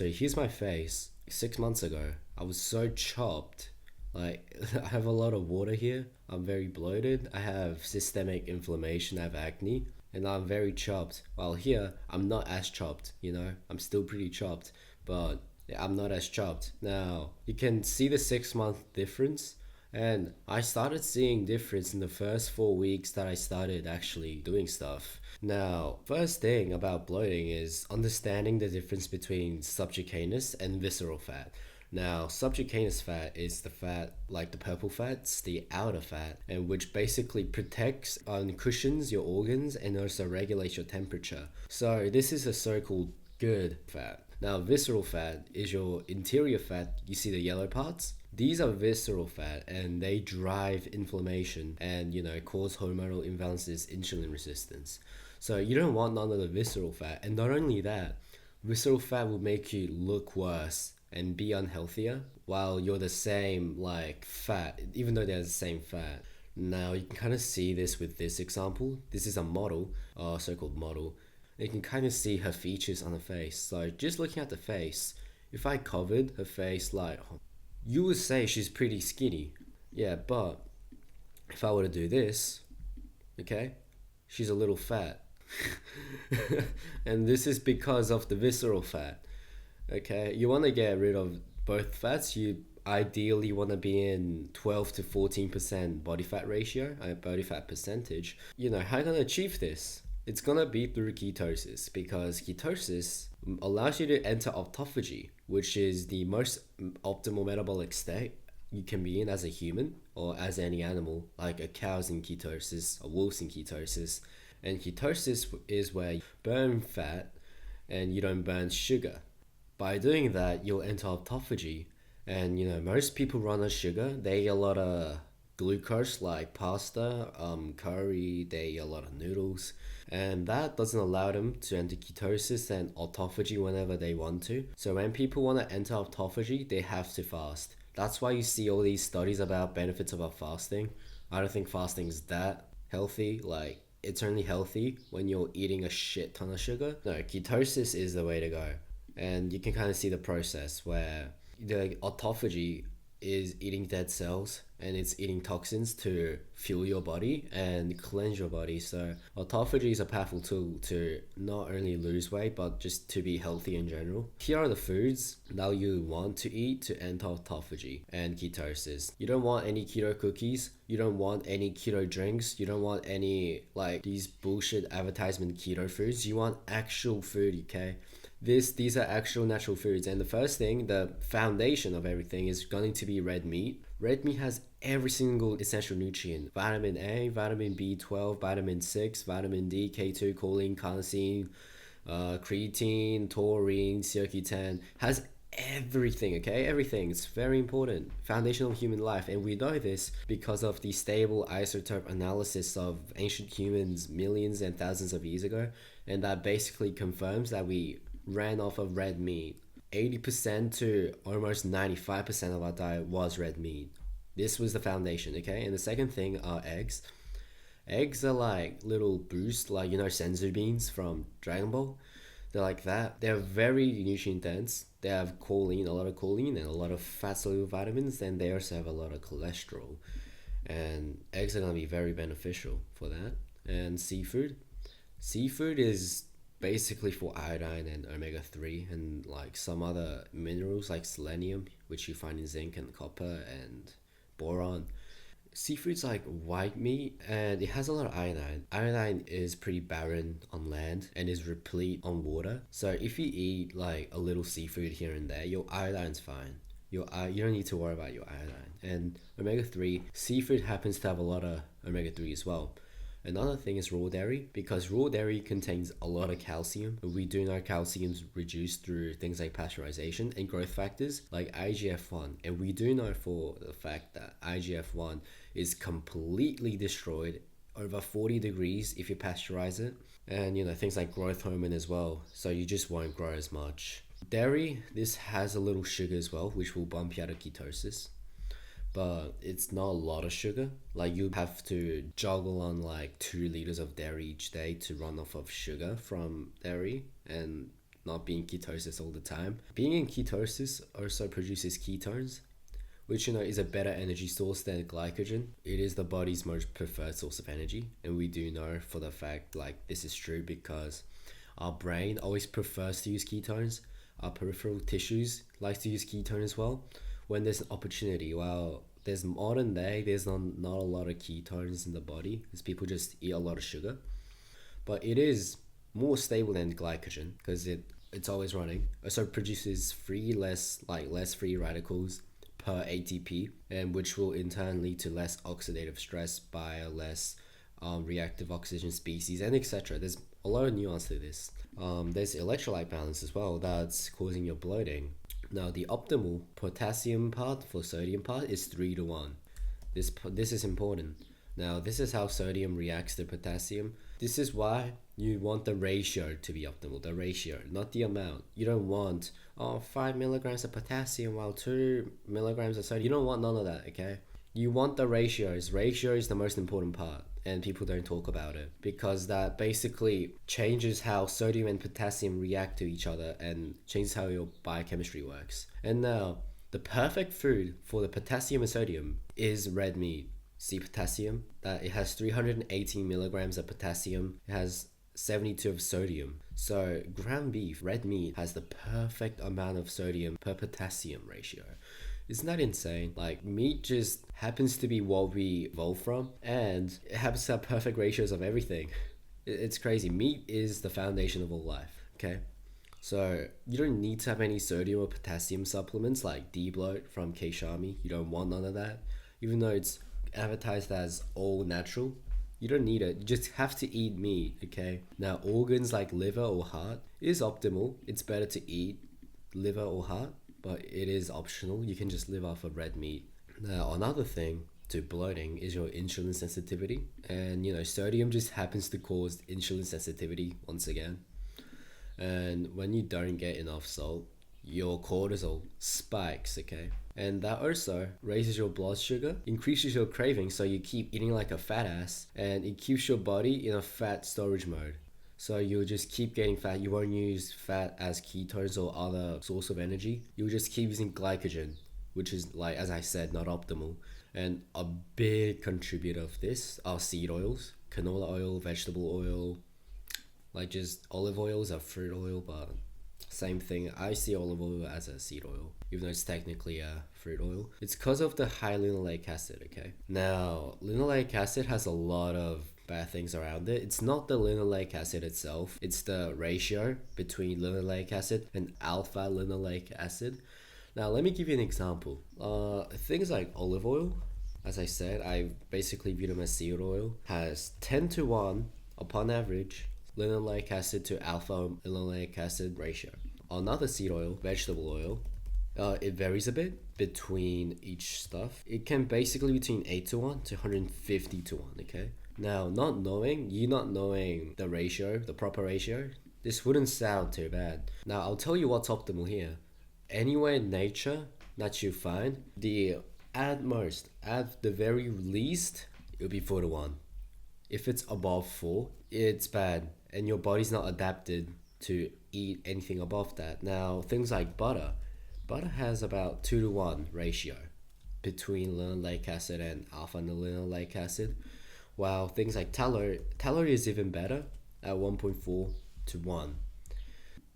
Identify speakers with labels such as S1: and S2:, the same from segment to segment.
S1: So here's my face. 6 months ago, I was so chopped. Like, I have a lot of water here. I'm very bloated. I have systemic inflammation. I have acne. And I'm very chopped. While here, I'm not as chopped, you know? I'm still pretty chopped. But yeah, I'm not as chopped. Now, you can see the 6 month difference. And I started seeing difference in the first 4 weeks that I started actually doing stuff. Now, first thing about bloating is understanding the difference between subcutaneous and visceral fat. Now, subcutaneous fat is the fat, like the purple fats, the outer fat, and which basically protects and cushions your organs and also regulates your temperature. So, this is a so called good fat. Now, visceral fat is your interior fat. You see the yellow parts? These are visceral fat and they drive inflammation and, cause hormonal imbalances, insulin resistance. So, you don't want none of the visceral fat. And not only that, visceral fat will make you look worse and be unhealthier while you're the same like fat, even though they're the same fat. Now you can kind of see this with this example. This is a model, so-called model. You can kind of see her features on her face. So just looking at the face, if I covered her face, like, you would say she's pretty skinny. Yeah, but if I were to do this, okay, she's a little fat. And this is because of the visceral fat. Okay, you want to get rid of both fats. You ideally want to be in 12 to 14% body fat ratio, body fat percentage. How are you going to achieve this? It's going to be through ketosis, because ketosis allows you to enter autophagy, which is the most optimal metabolic state you can be in as a human or as any animal. Like a cow's in ketosis, a wolf's in ketosis. And ketosis is where you burn fat and you don't burn sugar. By doing that, you'll enter autophagy. And most people run on sugar. They eat a lot of glucose like pasta, curry, they eat a lot of noodles. And that doesn't allow them to enter ketosis and autophagy whenever they want to. So when people want to enter autophagy, they have to fast. That's why you see all these studies about benefits about fasting. I don't think fasting is that healthy. Like, it's only healthy when you're eating a shit ton of sugar. No, ketosis is the way to go. And you can kind of see the process where the autophagy is eating dead cells and it's eating toxins to fuel your body and cleanse your body. So autophagy is a powerful tool to not only lose weight but just to be healthy in general. Here are the foods that you want to eat to enter autophagy and ketosis. You don't want any keto cookies. You don't want any keto drinks. You don't want any like these bullshit advertisement keto foods. You want actual food, okay? These are actual natural foods, and the first thing, the foundation of everything, is going to be red meat. Red meat has every single essential nutrient: vitamin A, vitamin B12, vitamin 6, vitamin D, K2, choline, carnosine, creatine, taurine, CoQ10. Has everything, okay? Everything. It's very important. Foundation of human life. And we know this because of the stable isotope analysis of ancient humans millions and thousands of years ago. And that basically confirms that we ran off of red meat. 80% to almost 95% of our diet was red meat. This was the foundation, okay? And the second thing are eggs. Eggs are like little boosts, like, senzu beans from Dragon Ball. They're like that. They're very nutrient dense. They have choline, a lot of choline, and a lot of fat soluble vitamins, and they also have a lot of cholesterol. And eggs are going to be very beneficial for that. And seafood. Seafood is basically for iodine and omega-3 and like some other minerals like selenium, which you find in zinc and copper and boron. Seafood's like white meat and it has a lot of iodine. Iodine is pretty barren on land and is replete on water. So if you eat like a little seafood here and there, your iodine's fine. You don't need to worry about your iodine. And omega-3, seafood happens to have a lot of omega-3 as well. Another thing is raw dairy, because raw dairy contains a lot of calcium. We do know calcium's reduced through things like pasteurization and growth factors like IGF-1. And we do know for the fact that IGF-1 is completely destroyed over 40 degrees if you pasteurize it. And things like growth hormone as well. So you just won't grow as much. Dairy, this has a little sugar as well, which will bump you out of ketosis. But it's not a lot of sugar. Like, you have to juggle on like 2 liters of dairy each day to run off of sugar from dairy, and not be in ketosis all the time. Being in ketosis also produces ketones, which is a better energy source than glycogen. It is the body's most preferred source of energy, and we do know for the fact like this is true because our brain always prefers to use ketones. Our peripheral tissues likes to use ketone as well when there's an opportunity. Well, there's modern day, there's not a lot of ketones in the body because people just eat a lot of sugar, but it is more stable than glycogen because it's always running. Also produces less free radicals per ATP, and which will in turn lead to less oxidative stress by a less reactive oxygen species, and etc. There's a lot of nuance to this. There's electrolyte balance as well that's causing your bloating. Now, the optimal potassium part for sodium part is 3 to 1. This is important. Now, this is how sodium reacts to potassium. This is why you want the ratio to be optimal. The ratio, not the amount. You don't want 5 milligrams of potassium while 2 milligrams of sodium. You don't want none of that, okay? You want the ratios. Ratio is the most important part, and people don't talk about it because that basically changes how sodium and potassium react to each other and changes how your biochemistry works. And now, the perfect food for the potassium and sodium is red meat. See potassium? That it has 318 milligrams of potassium. It has 72 of sodium. So ground beef, red meat, has the perfect amount of sodium per potassium ratio. Isn't that insane? Like, meat just happens to be what we evolved from, and it happens to have perfect ratios of everything. It's crazy. Meat is the foundation of all life, okay? So you don't need to have any sodium or potassium supplements like D-bloat from Keishami. You don't want none of that. Even though it's advertised as all natural, you don't need it. You just have to eat meat, okay? Now, organs like liver or heart is optimal. It's better to eat liver or heart, but it is optional. You can just live off of red meat. Now, another thing to bloating is your insulin sensitivity. And, sodium just happens to cause insulin sensitivity once again. And when you don't get enough salt, your cortisol spikes, okay? And that also raises your blood sugar, increases your craving, so you keep eating like a fat ass, and it keeps your body in a fat storage mode. So you'll just keep getting fat. You won't use fat as ketones or other source of energy. You'll just keep using glycogen, which is, like, as I said, not optimal. And a big contributor of this are seed oils, canola oil, vegetable oil, like just olive oil is a fruit oil, but same thing. I see olive oil as a seed oil, even though it's technically a fruit oil. It's because of the high linoleic acid, okay? Now, linoleic acid has a lot of bad things around it. It's not the linoleic acid itself, it's the ratio between linoleic acid and alpha linoleic acid. Now, let me give you an example. Things like olive oil, as I said, I basically view them as seed oil, has 10 to 1 upon average linoleic acid to alpha linoleic acid ratio. Another seed oil, vegetable oil, it varies a bit between each stuff. It can basically between 8 to 1 to 150 to 1, okay? Now, not knowing the ratio, the proper ratio, this wouldn't sound too bad. Now, I'll tell you what's optimal here. Anywhere in nature that you find, at the very least, it'll be 4 to 1. If it's above 4, it's bad, and your body's not adapted to eat anything above that. Now, things like butter has about 2 to 1 ratio between linoleic acid and alpha linoleic acid, while things like tallow is even better at 1.4 to 1.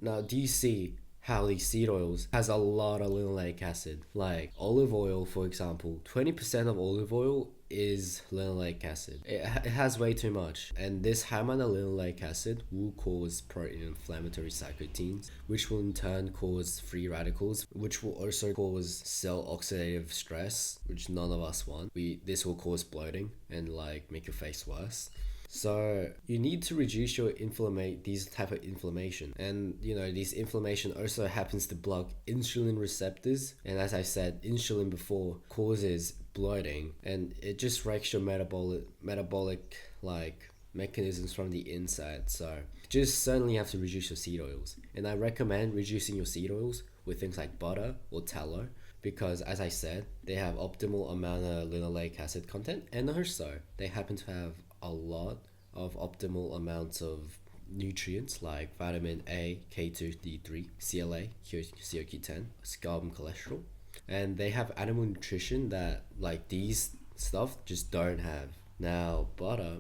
S1: Now, do you see how these seed oils has a lot of linoleic acid? Like olive oil, for example, 20% of olive oil is linoleic acid. It has way too much, and this high amount of linoleic acid will cause pro-inflammatory cytokines, which will in turn cause free radicals, which will also cause cell oxidative stress, which none of us want. This will cause bloating and like make your face worse. So you need to reduce your these type of inflammation, and this inflammation also happens to block insulin receptors, and as I said, insulin before causes bloating, and it just wrecks your metabolic like mechanisms from the inside. So just certainly have to reduce your seed oils, and I recommend reducing your seed oils with things like butter or tallow, because as I said, they have optimal amount of linoleic acid content, and also they happen to have a lot of optimal amounts of nutrients like vitamin A, K2, D3, CLA, CoQ10, scalp cholesterol, and they have animal nutrition that like these stuff just don't have. Now, butter,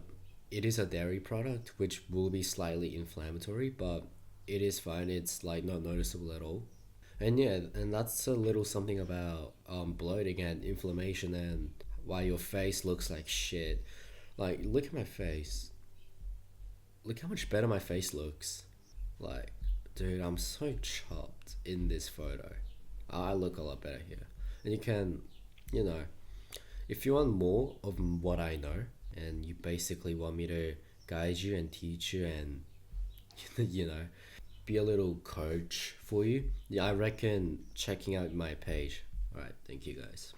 S1: it is a dairy product which will be slightly inflammatory, but it is fine. It's like not noticeable at all. And yeah, and that's a little something about bloating and inflammation and why your face looks like shit. Like, look at my face. Look how much better my face looks. Like, dude, I'm so chopped in this photo. I look a lot better here. And you can, you know, if you want more of what I know, and you basically want me to guide you and teach you and, you know, be a little coach for you, yeah, I reckon checking out my page. Alright, thank you guys.